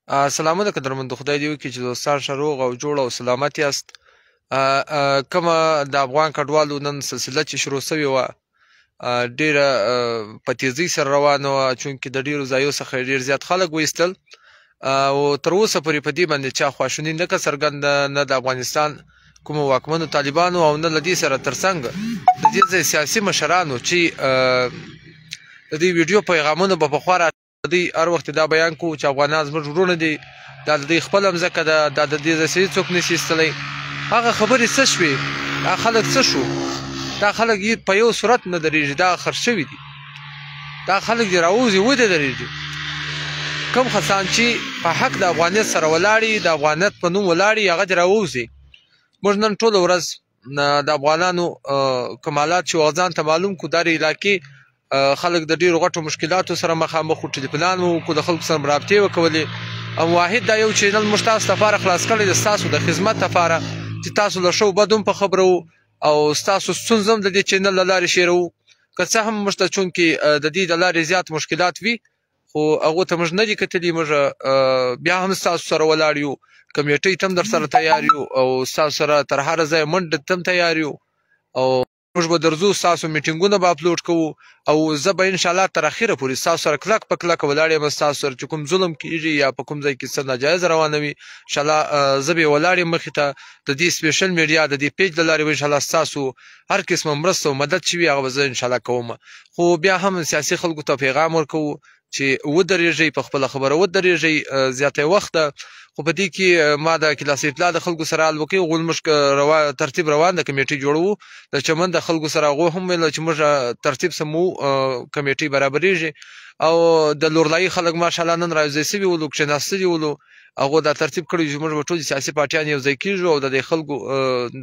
سلامونه قدرمنو، خدای دې وکړي چې دوستان ښه روغ او جوړ او سلامت یاست. کومه د افغان کډوالو نن سلسله چې شروع سوې وه ډېره په تیزۍ سره روانه وه، چونکې د ډېرو ځایو څخه ډېر زیات خلک وایستل او تر اوسه پورې په دې باندې چا خواشیني نه کړه څرګنده، نه د افغانستان کومو واکمنو طالبانو او نه له دې سره ترڅنګ د دې ځای سیاسي مشرانو چې د دې ویډیو پیغامونه به پخوا دوی هر وخت دا بیان کوو چې افغانان زموږ وروڼه دي، دا د دوی خپله مځکه ده، دا د دې ځای څوک نشي ایستلی. هغه خبرې څه شوې؟ دا خلک څه شو؟ دا خلک په یو صورت نه درېږي، دا خرڅ شوي دي، دا خلک دې راوځي ودې درېږي. کوم کسان چې په حق د افغانیت سره ولاړ د افغانیت په نوم ولاړ هغه دې راوځي. موږ نن ټوله ورځ د افغانانو کمالات چې ځان ته معلوم کړو، دا علاقې خلک د ډېرو غټو مشکلاتو سره مخامخ وو، ټلیفونان مو وکړو، د خلکو سره رابطې وکولې. او واحد دا یو چینل موږ تاسو لپاره خلاص کړی د ستاسو د خدمت لپاره چې تاسو له ښه بد هم په خبره وو او ستاسو ستونزه هم د دې چینل له لارې شیروو. که څه هم موږ ته چونکې د دې د لارې زیات مشکلات وي، خو هغو ته موږ نه دي کتلي. موږ بیا هم ستاسو سره ولاړ یو، کمیټۍ ته هم در سره تیار یو او ستاسو سره تر هره ځایه منډې ته هم تیار یو او موږ به درځو، ستاسو میټینګونه به اپلوډ کوو او زه به انشاءالله تر اخره پورې ستاسو سره کلک په کلکه ولاړ یم. ستاسو سره چې کوم ظلم کېږي یا په کوم ځای کې څه ناجایز روانه وي، انشاءالله زه به یې ولاړ یم مخې ته. د دې سپیشل میډیا د دې پیج له لارې به انشاءالله ستاسو هر قسمه مرسته او مدد چې وي هغه به زه انشاءالله کوم. خو بیا هم سیاسي خلکو ته پیغام ورکوو چې ودرېږئ، په خپله خبره ودرېږئ. زیاتی وخت ده، خو په دې کې ما د کلاس اطلاع د خلکو سره حل وکړي. هغوی موږ ترتیب روان د کمیټې جوړوو، د چمن د خلکو سره هغو هم ویل چې موږ ترتیب سمو، کمیټې برابرېږي. او د لورلایي خلک ماشاءالله نن راوځی سوي ولو، کښېناستلي ولو، هغو دا ترتیب کړی چې موږ به ټول سیاسي پارټیان یو ځای کېږو او د دې خلکو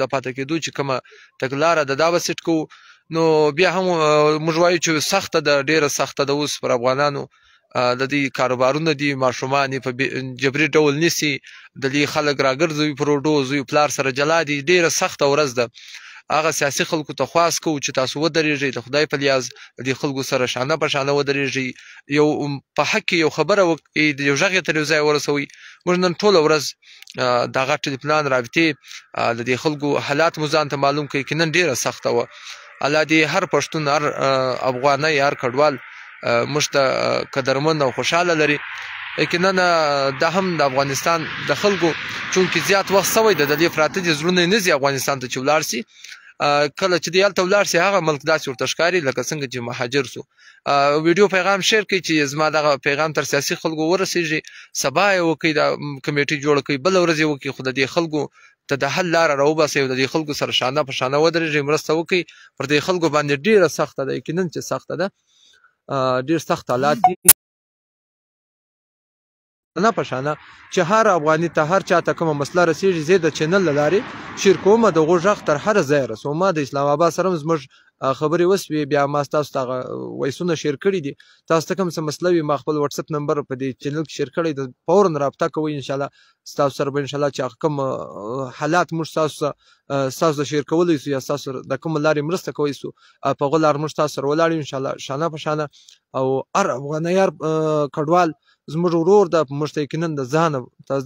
د پاتې کېدو چې کومه تګلاره ده دا به سیټ کوو. نو بیا هم موږ وایو چې سخته ده، ډېره سخته ده اوس پر افغانانو. د دې کاروبارونه دي، ماشومان یې په جبري ډول نیسي، د دې خلک راګرځوي په روډو، زوی پلار سره جلا دي. ډېره سخته ورځ ده. هغه سیاسي خلکو ته خواست کوو چې تاسو ودرېږئ، د خدای په لیاز د دې خلکو سره شانه په شانه ودرېږئ، یو په حق کې یو خبره وکړئ، یو غږ یې تر یو ځای ورسوئ. موږ نن ټوله ورځ دغه ټلیفونان رابطې د دې خلکو حالات مو ځان ته معلوم کړئ چې نن ډېره سخته وه. الله دې هر پښتون، هر افغانی، هر کډوال موږ ته قدرمن او خوشحاله لري. یقینا دا هم د افغانستان د خلکو چونکې زیات وخت سوی ده، د دې پراته دي زړونه یې نه ځي افغانستان ته چې ولاړ سي. کله چې دی هلته ولاړ سي هغه ملک داسې ورته ښکاري لکه څنګه چې مهاجر سو. ویډیو پیغام شیر کړئ چې زما دغه پیغام تر سیاسي خلکو ورسېږي. سبا یې وکړئ، دا کمیټې جوړه کړئ، بله ورځ یې وکړئ، خو د دې خلکو ته د حل لاره راوباسئ او د دې خلکو سره شانه په شانه ودرېږئ، مرسته وکړئ. پر دې خلکو باندې ډېره سخته ده، یقینا چې سخته ده، ډېر سخت حالات دي. نه په شانه چې هر افغاني ته هر چا ته کومه مسله رسېږي، زه د چینل له لارې شیر کوم، د هغو غږ تر هره ځایه رسوم. ما د اسلام آباد سره هم زموږ خبرې وسوې، بیا ما ستاسو ته هغه وایسونه شیر کړي دي. تاسو ته کوم څه مسله وي ما خپل وټساپ نمبر په دې چینل کې شیر کړی دی، فوراً رابطه کوئ. انشاءالله ستاسو سره به انشاءالله چې هغه کوم حالات موږ ستاسو د شیر کولی سو یا ستاسو د کومه لارې مرسته کوی سو په هغه لار موږ ستاسو سره ولاړ یو انشاءالله شانه په شانه. او هر افغانی، هر کډوال زموږ ورور ده، موږ ته یقینا د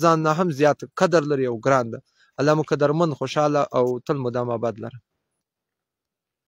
ځان نه هم زیات قدر لري او ګران ده. الله مو قدرمن، خوشحاله او تل مدام آباد لره.